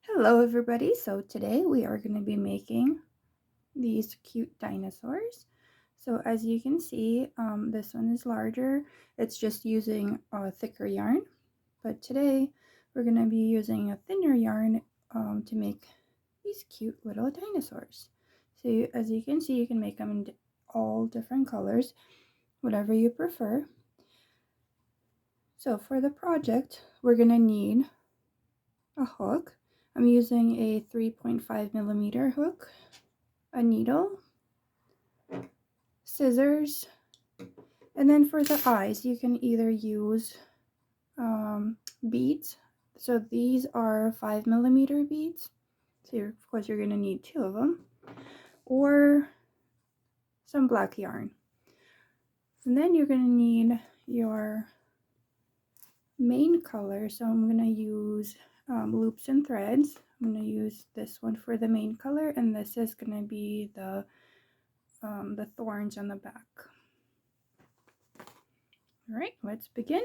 Hello everybody, so today we are going to be making these cute dinosaurs. So as you can see, this one is larger. It's just using a thicker yarn, but today we're going to be using a thinner yarn to make these cute little dinosaurs. So as you can see, you can make them in all different colors, whatever you prefer. So for the project, we're going to need a hook. I'm using a 3.5 millimeter hook, a needle, scissors, and then for the eyes you can either use beads. So these are 5 millimeter beads, so of course you're going to need two of them, or some black yarn. And then you're going to need your main color, so I'm going to use loops and threads. I'm going to use this one for the main color, and this is going to be the thorns on the back. All right, let's begin.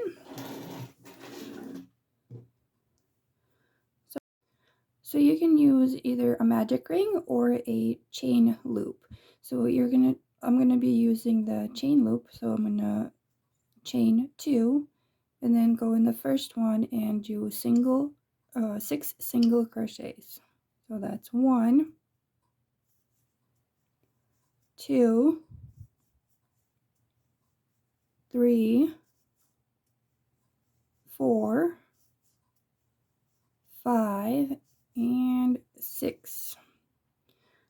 So you can use either a magic ring or a chain loop. So I'm gonna be using the chain loop. So I'm gonna chain 2, and then go in the first one and do 6 single crochets. So that's 1, 2, 3, 4, 5, and 6.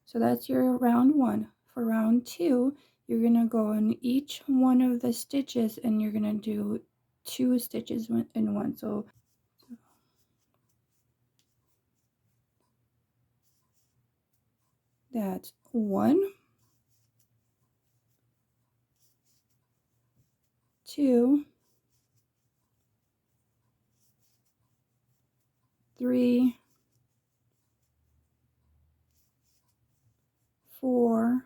So that's your round 1. For round 2, you're going to go in each one of the stitches and you're going to do 2 stitches in one. So that's 1, 2, 3, 4,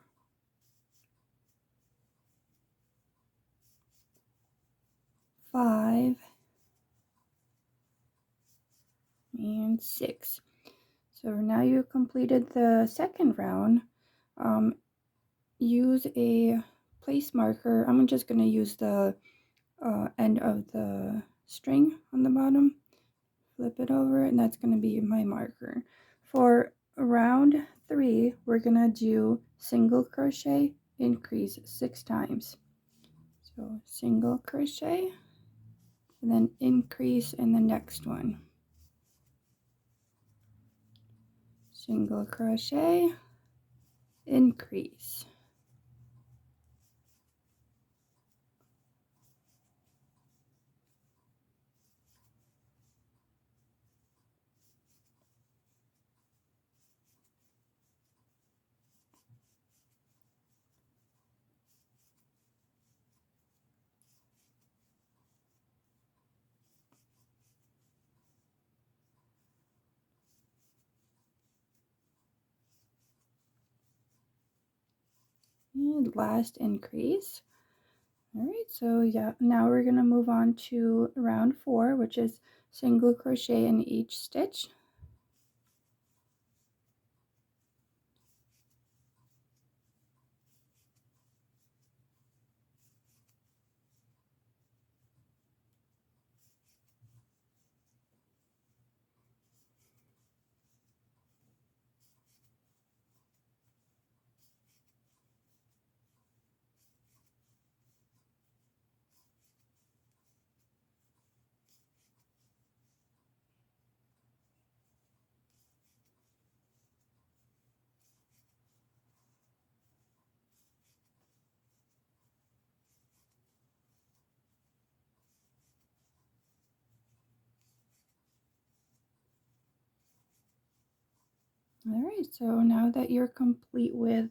5, and 6. So now you've completed the second round. Use a place marker. I'm just going to use the end of the string on the bottom. Flip it over, and that's going to be my marker. For round 3, we're going to do single crochet, increase 6 times. So single crochet, and then increase in the next one. Single crochet, increase. And last increase. All right, so yeah, now we're going to move on to round 4, which is single crochet in each stitch. All right, so now that you're complete with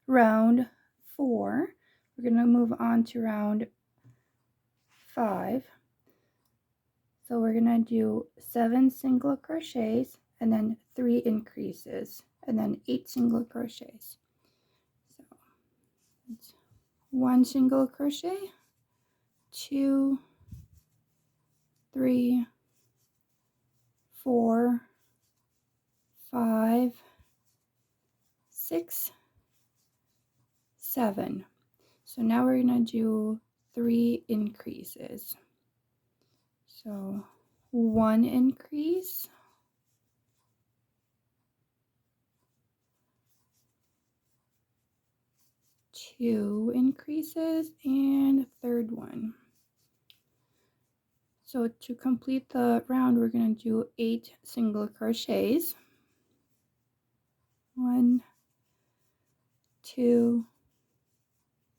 round 4, we're going to move on to round 5. So we're going to do 7 single crochets and then 3 increases and then 8 single crochets. So it's 1 single crochet, 2, 3, 4, 6, 7. So now we're going to do 3 increases. So 1 increase, 2 increases, and third one. So to complete the round, we're going to do 8 single crochets. 1, 2,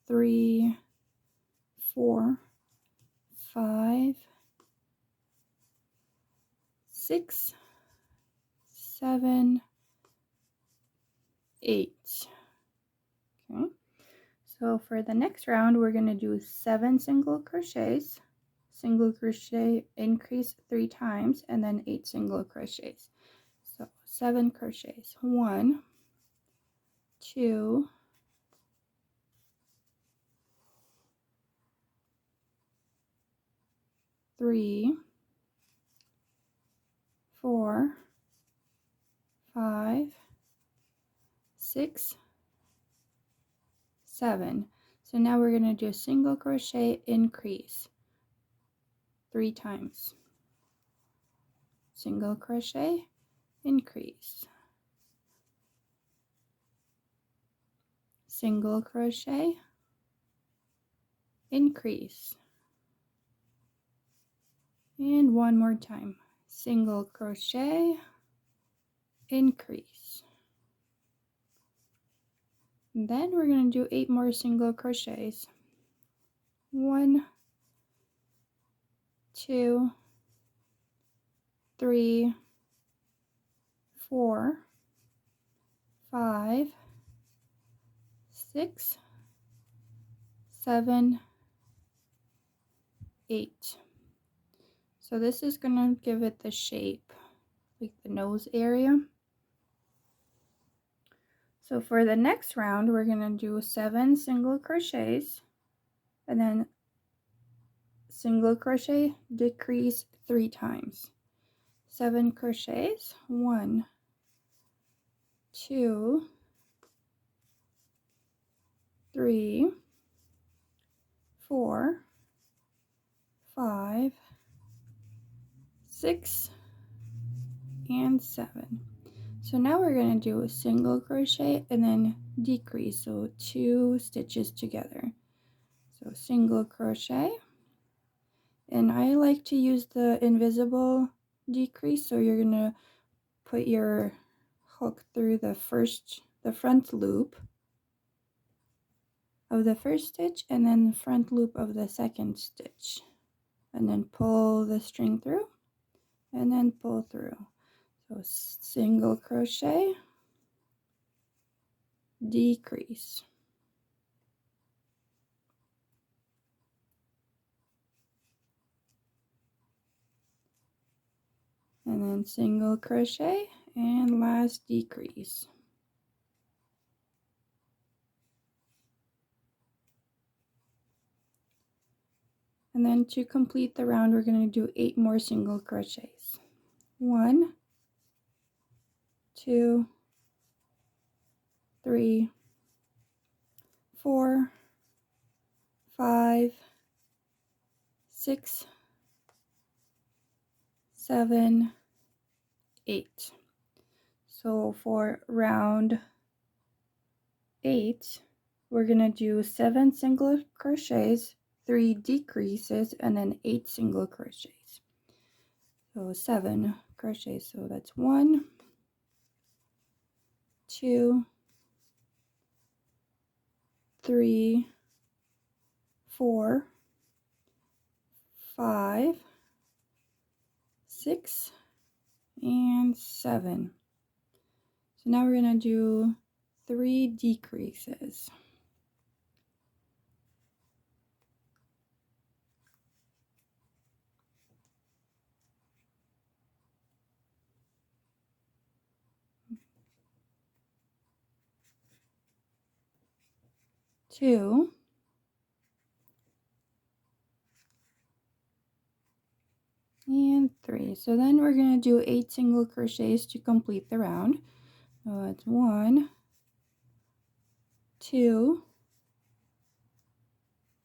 3, 4, 5, 6, 7, 8. Okay. So for the next round, we're going to do 7 single crochets, single crochet, increase 3 times, and then 8 single crochets. So 7 crochets. 1, 2, 3, 4, 5, 6, 7. So now we're going to do a single crochet increase 3 times. Single crochet increase. Single crochet increase. And one more time. Single crochet increase. And then we're going to do 8 more single crochets. 1, 2, 3, 4, 5, 6, 7, 8. So this is going to give it the shape, like the nose area. So for the next round, we're going to do 7 single crochets, and then single crochet, decrease 3 times. 7 crochets. 1, 2, 3, 4, 5, 6, and 7. So now we're going to do a single crochet and then decrease, so 2 stitches together. So single crochet, and I like to use the invisible decrease, so you're going to put your hook through the front loop of the first stitch and then the front loop of the second stitch, and then pull the string through and then pull through. So single crochet, decrease, and then single crochet, and last decrease. And then to complete the round, we're going to do 8 more single crochets. 1, 2, 3, 4, 5, 6, 7, 8. So for round 8, we're going to do 7 single crochets, 3 decreases, and then 8 single crochets. So 7 crochets. So that's 1, 2, 3, 4, 5, 6, and 7. So now we're going to do 3 decreases. Two, and 3. So then we're going to do 8 single crochets to complete the round. So it's 1, 2,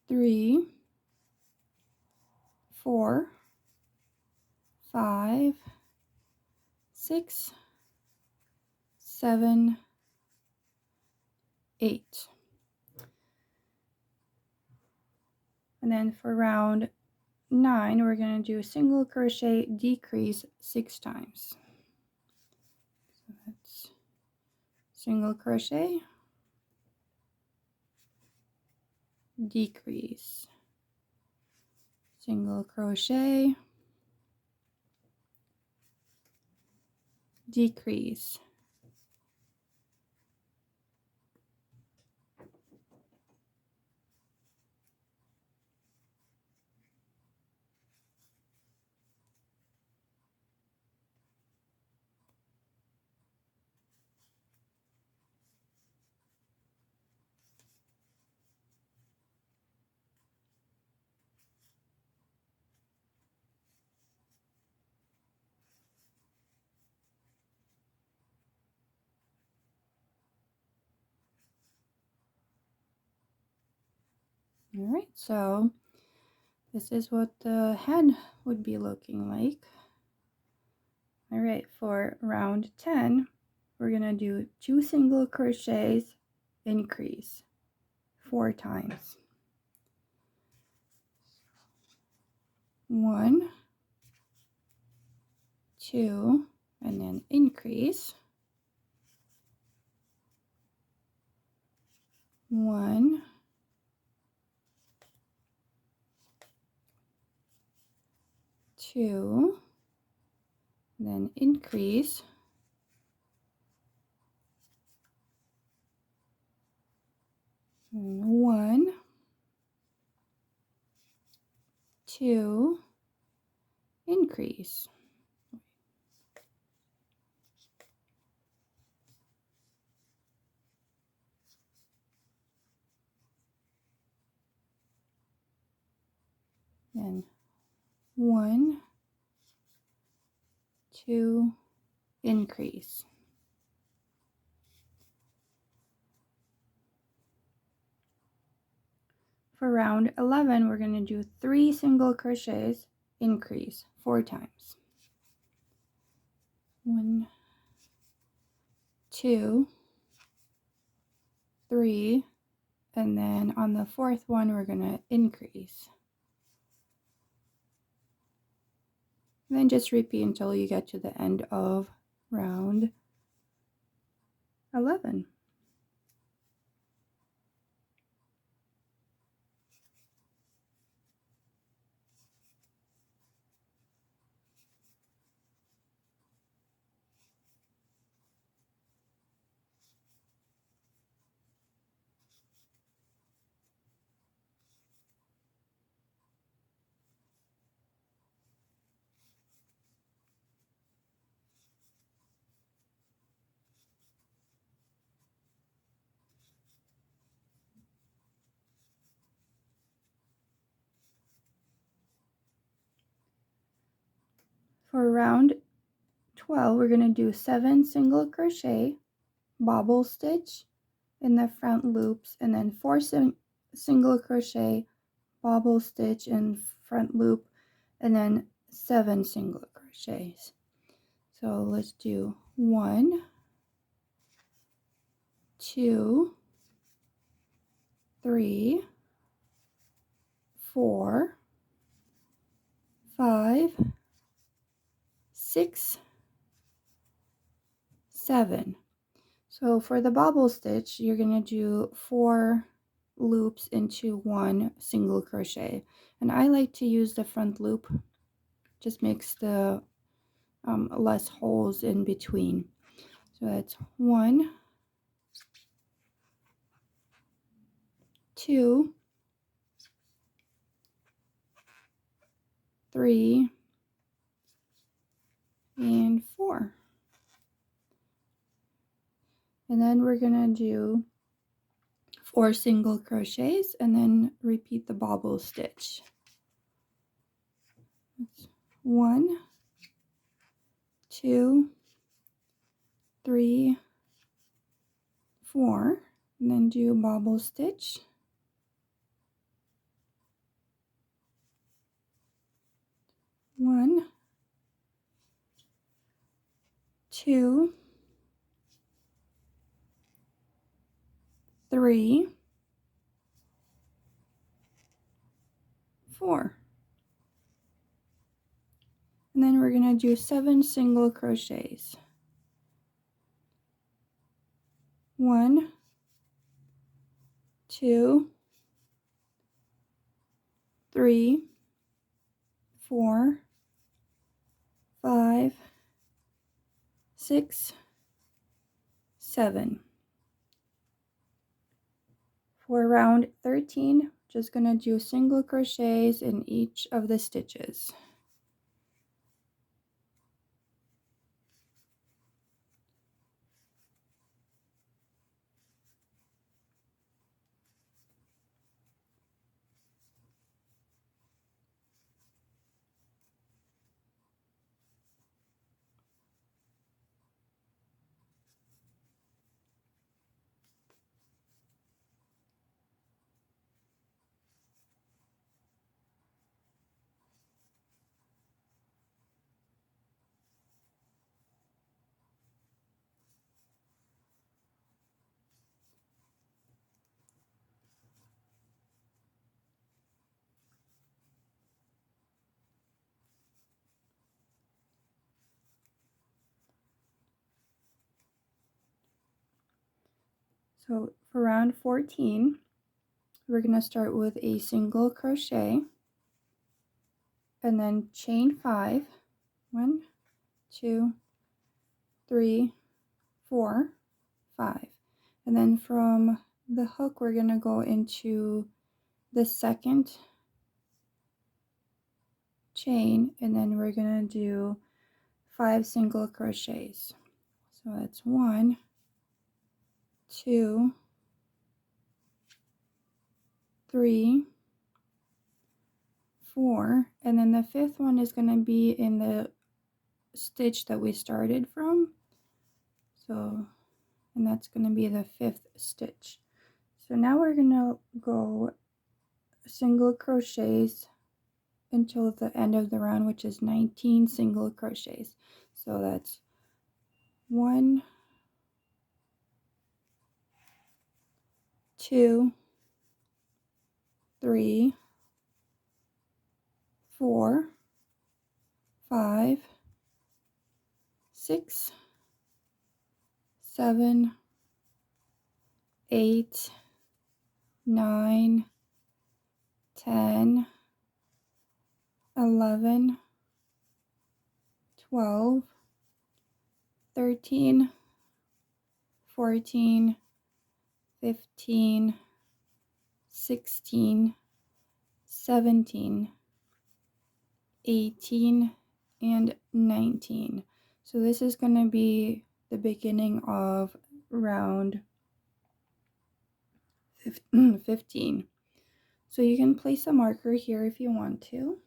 3, 4, 5, 6, 7, 8. And then for round 9, we're going to do a single crochet decrease 6 times. So that's single crochet, decrease, single crochet, decrease. All right, so this is what the head would be looking like. All right, for round 10, we're going to do 2 single crochets, increase 4 times. 1, 2, and then increase. 1, 2, then increase. 1, 2, increase. Then 1, 2, increase. For round 11, we're going to do 3 single crochets, increase 4 times. 1, 2, 3, and then on the 4th one, we're going to increase. And then just repeat until you get to the end of round 11. For round 12, we're going to do 7 single crochet, bobble stitch in the front loops, and then 4 single crochet, bobble stitch in front loop, and then 7 single crochets. So let's do 1, 2, 3, 4, 5, 6, 7. So for the bobble stitch, you're going to do 4 loops into 1 single crochet. And I like to use the front loop, just makes the less holes in between. So that's 1, 2, 3, and 4. And then we're going to do 4 single crochets and then repeat the bobble stitch. That's 1, 2, 3, 4, and then do bobble stitch. One, two, three, four. And then we're going to do 7 single crochets. 1, 2, 3, 4, 5, 6, 7. For round 13, just going to do single crochets in each of the stitches. So for round 14, we're going to start with a single crochet and then chain 5. 1, 2, 3, 4, 5. And then from the hook, we're going to go into the second chain, and then we're going to do 5 single crochets. So that's 1, 2, 3, 4, and then the 5th one is going to be in the stitch that we started from. So, and that's going to be the 5th stitch. So now we're going to go single crochets until the end of the round, which is 19 single crochets. So that's 1, 2, 3, 4, 5, 6, 7, 8, 9, 10, 11, 12, 13, 14, 15, 16, 17, 18, and 19. So this is going to be the beginning of round 15. So you can place a marker here if you want to.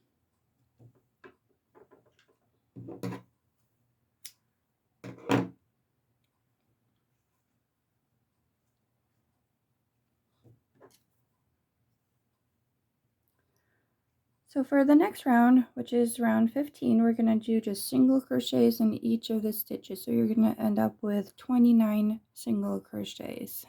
So for the next round, which is round 15, we're going to do just single crochets in each of the stitches. So you're going to end up with 29 single crochets.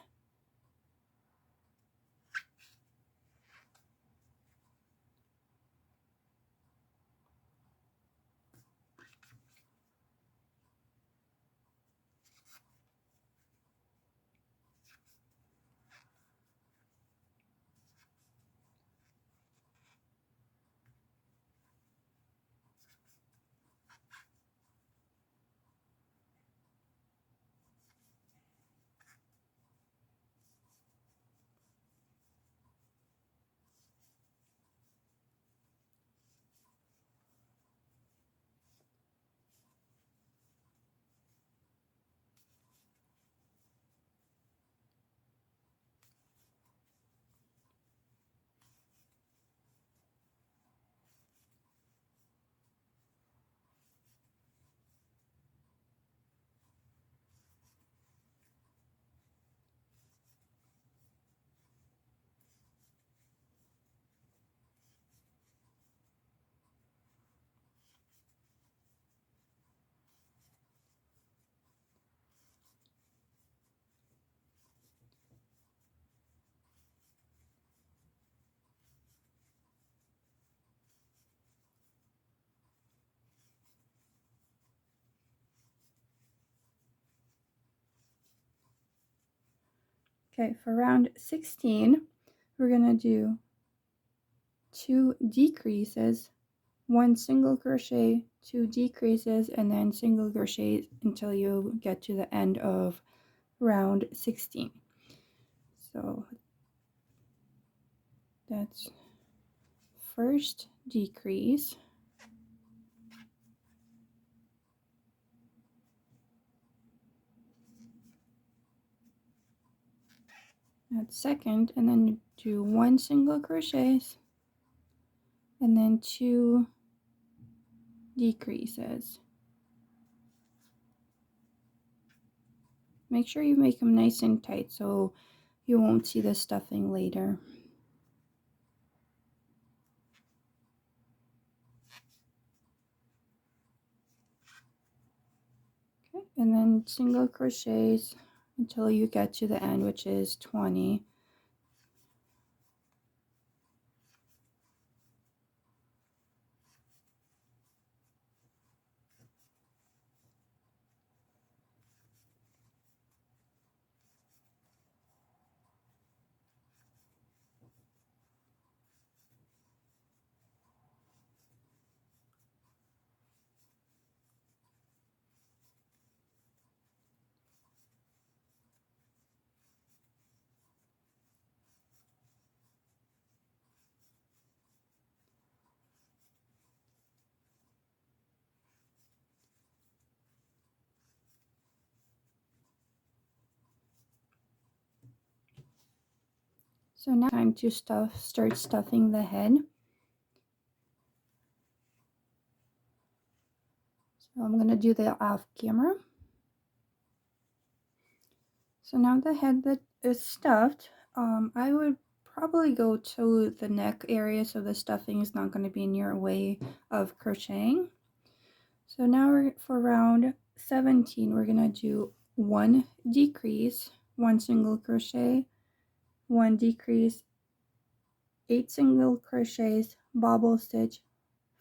Okay, for round 16, we're going to do 2 decreases, 1 single crochet, 2 decreases, and then single crochet until you get to the end of round 16. So that's first decrease, that's second, and then you do 1 single crochets and then 2 decreases. Make sure you make them nice and tight so you won't see the stuffing later. Okay, and then single crochets until you get to the end, which is 20. So now time to start stuffing the head. So I'm going to do that off camera. So now the head that is stuffed, I would probably go to the neck area so the stuffing is not going to be in your way of crocheting. So now for round 17, we're going to do 1 decrease, 1 single crochet, 1 decrease, 8 single crochets, bobble stitch,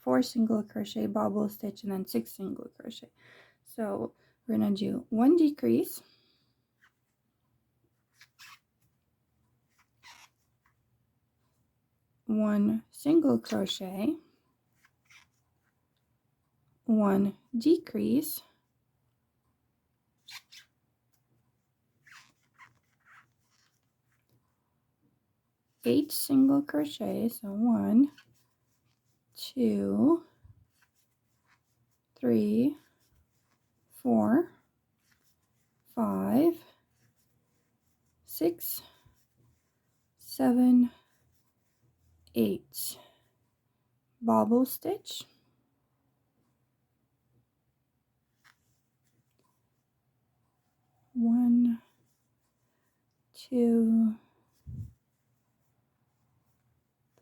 4 single crochet, bobble stitch, and then 6 single crochet. So we're going to do 1 decrease, 1 single crochet, 1 decrease, 8 single crochets, so 1, 2, 3, 4, 5, 6, 7, 8. Bobble stitch, 1, 2,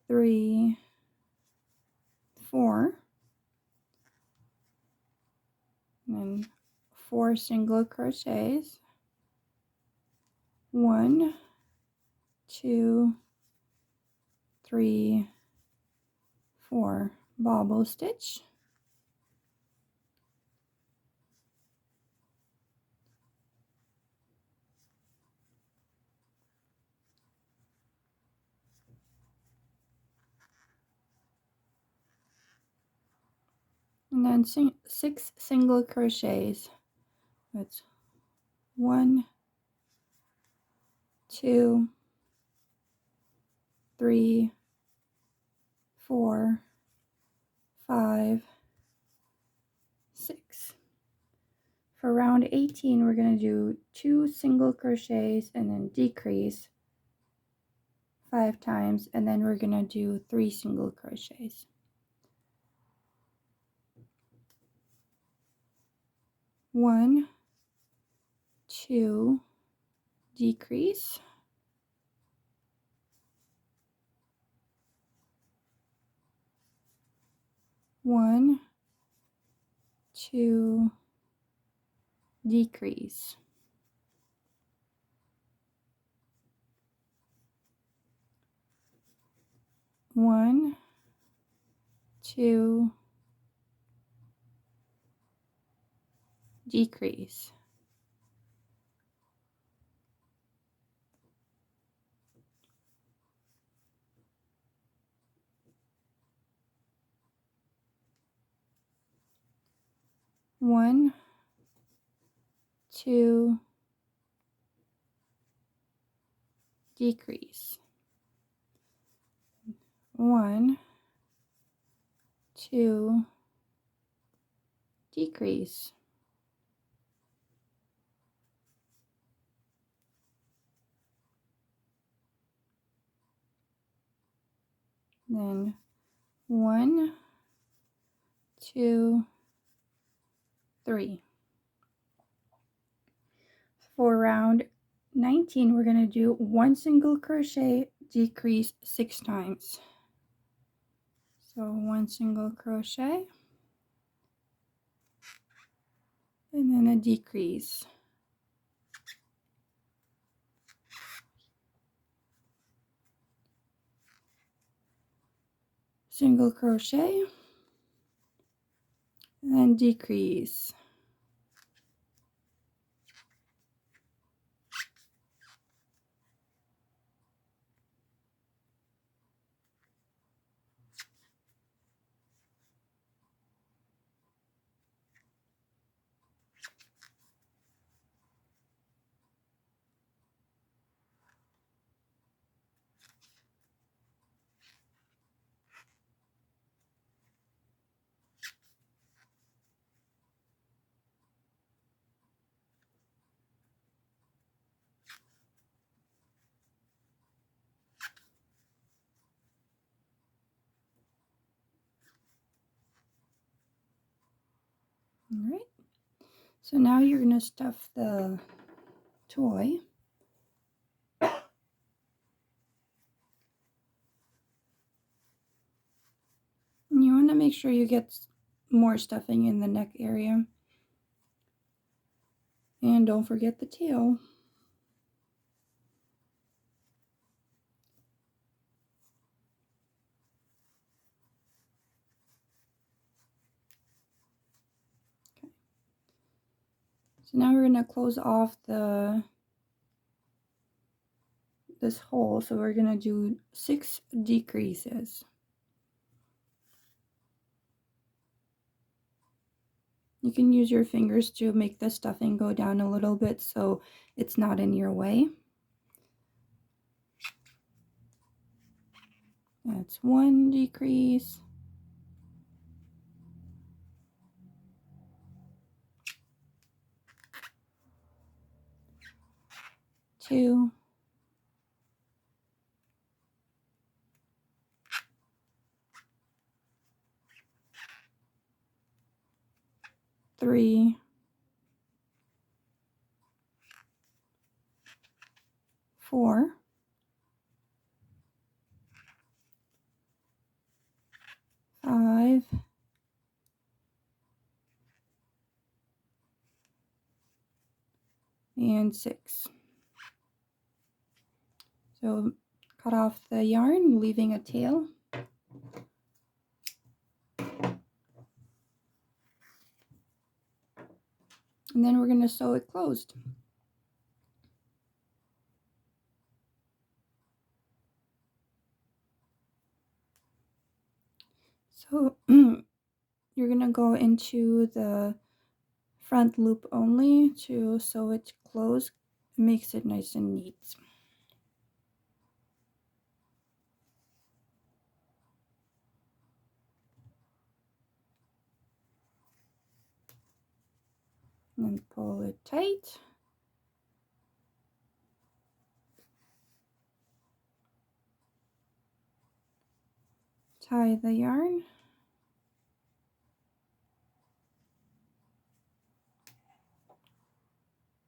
3, 4, and then 4 single crochets, 1, 2, 3, 4, bobble stitch, and then 6 single crochets. That's 1, 2, 3, 4, 5, 6. For round 18, we're going to do 2 single crochets and then decrease 5 times, and then we're going to do 3 single crochets. 1, 2, decrease, 1, 2, decrease, 1, 2, decrease, 1, 2, decrease, 1, 2, decrease, then 1, 2, 3. For round 19, we're going to do 1 single crochet, decrease 6 times. So 1 single crochet, and then a decrease. Single crochet, and then decrease. All right. So now you're going to stuff the toy. And you want to make sure you get more stuffing in the neck area. And don't forget the tail. Okay. So now we're going to close off this hole. So we're going to do 6 decreases. You can use your fingers to make the stuffing go down a little bit so it's not in your way. That's 1 decrease. 2. 3. 4. 5. And 6. So cut off the yarn, leaving a tail. And then we're going to sew it closed. So you're going to go into the front loop only to sew it closed. It makes it nice and neat. And pull it tight. Tie the yarn.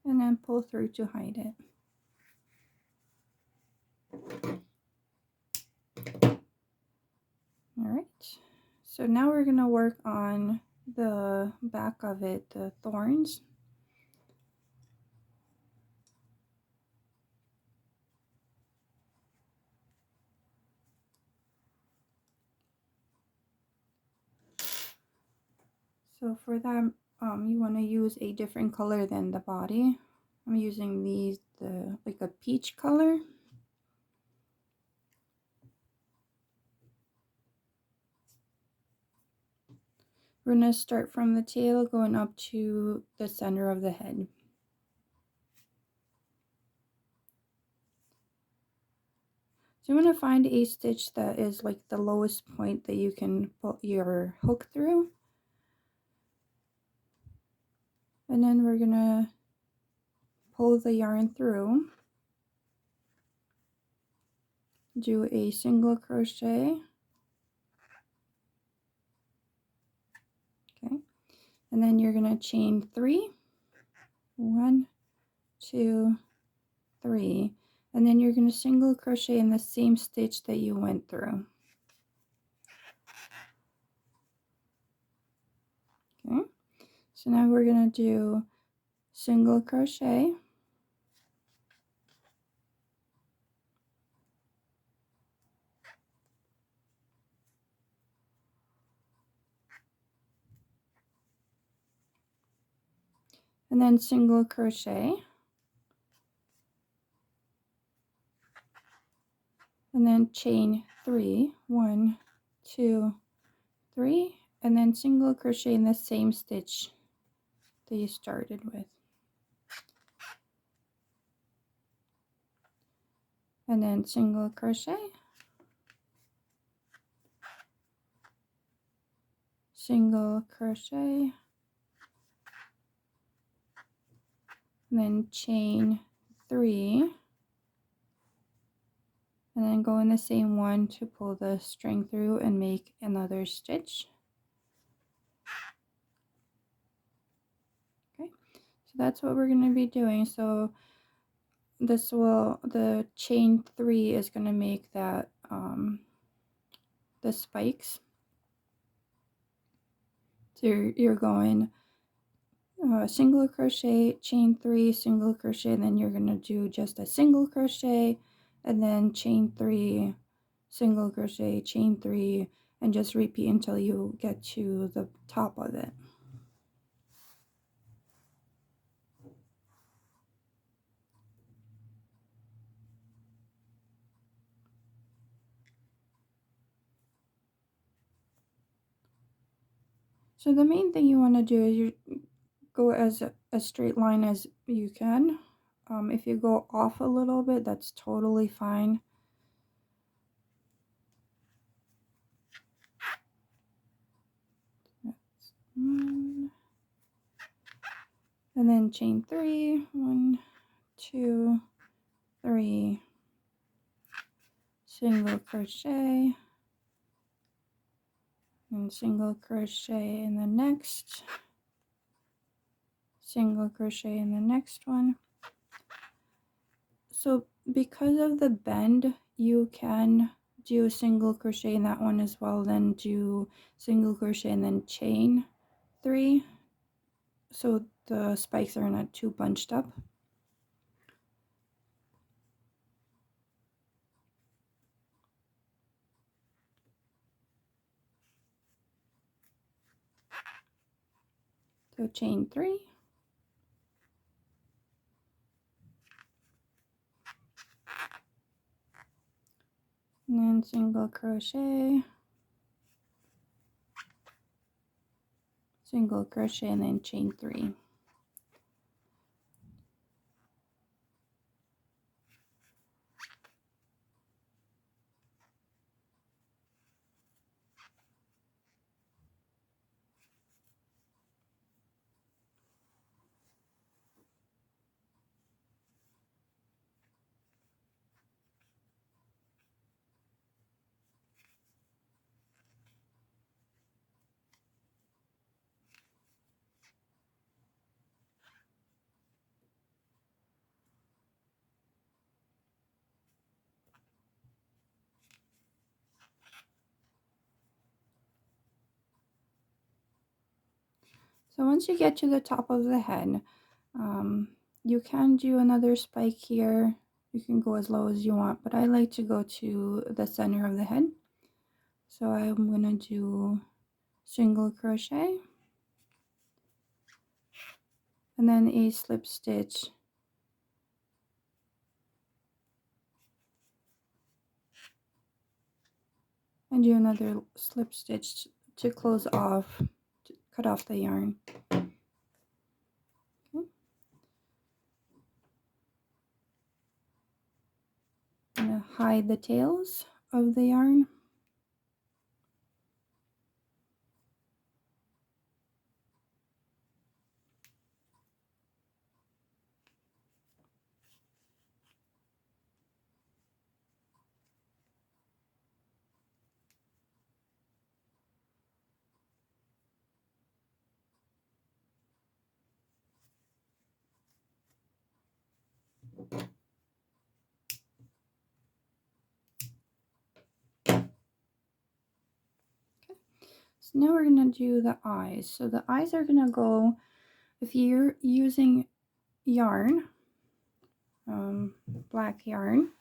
And then pull through to hide it. Alright, so now we're going to work on the back of it, the thorns. So for that, you want to use a different color than the body. I'm using these, like a peach color. We're going to start from the tail going up to the center of the head. So you want to find a stitch that is like the lowest point that you can put your hook through. And then we're going to pull the yarn through. Do a single crochet. Okay. And then you're going to chain 3. 1, 2, 3. And then you're going to single crochet in the same stitch that you went through. Okay. So now we're going to do single crochet, and then single crochet, and then chain 3. 1, 2, 3, and then single crochet in the same stitch that you started with. And then single crochet, single crochet, and then chain 3, and then go in the same one to pull the string through and make another stitch. Okay, so that's what we're going to be doing. So the chain 3 is going to make that the spikes. So you're going single crochet, chain 3, single crochet, and then you're going to do just a single crochet, and then chain 3, single crochet, chain 3, and just repeat until you get to the top of it. So the main thing you want to do is you go as a straight line as you can. If you go off a little bit, that's totally fine. That's 1, and then chain 3, 1, 2, 3, single crochet, and single crochet in the next, single crochet in the next one. So because of the bend, you can do a single crochet in that one as well, then do single crochet and then chain 3, so the spikes are not too bunched up. So chain 3, and then single crochet, single crochet, and then chain 3. So once you get to the top of the head, you can do another spike here. You can go as low as you want, but I like to go to the center of the head. So I'm going to do single crochet, and then a slip stitch, and do another slip stitch to close off cut off the yarn. Okay. I'm going to hide the tails of the yarn. So now we're going to do the eyes. So the eyes are going to go, if you're using yarn, black yarn,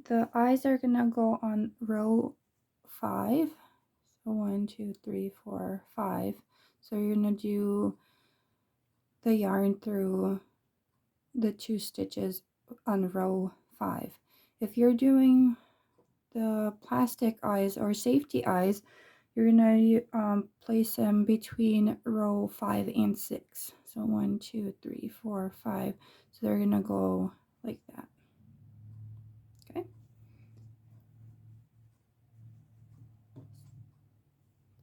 the eyes are going to go on row 5. So 1, 2, 3, 4, 5. So you're going to do the yarn through the 2 stitches on row 5. If you're doing the plastic eyes or safety eyes, you're going to place them between row 5 and 6. So 1, 2, 3, 4, 5. So they're going to go like that. Okay.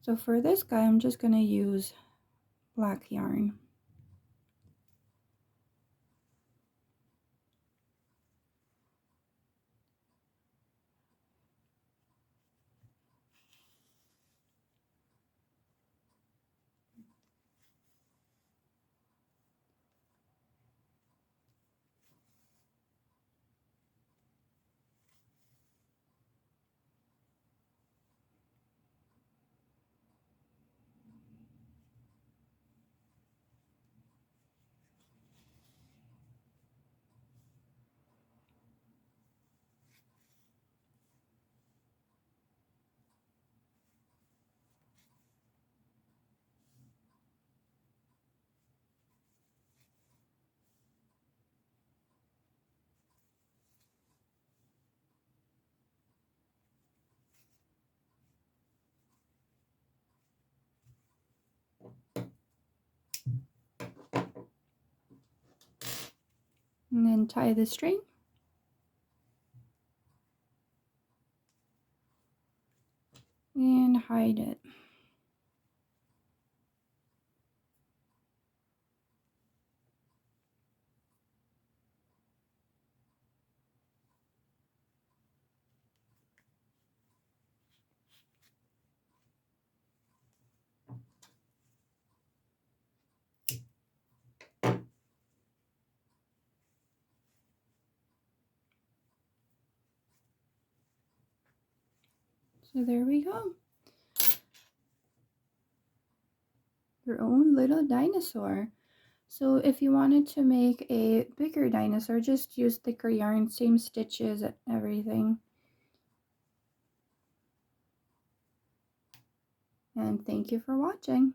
So for this guy, I'm just going to use black yarn. And then tie the string. And hide it. So there we go. Your own little dinosaur. So if you wanted to make a bigger dinosaur, just use thicker yarn, same stitches and everything. And thank you for watching.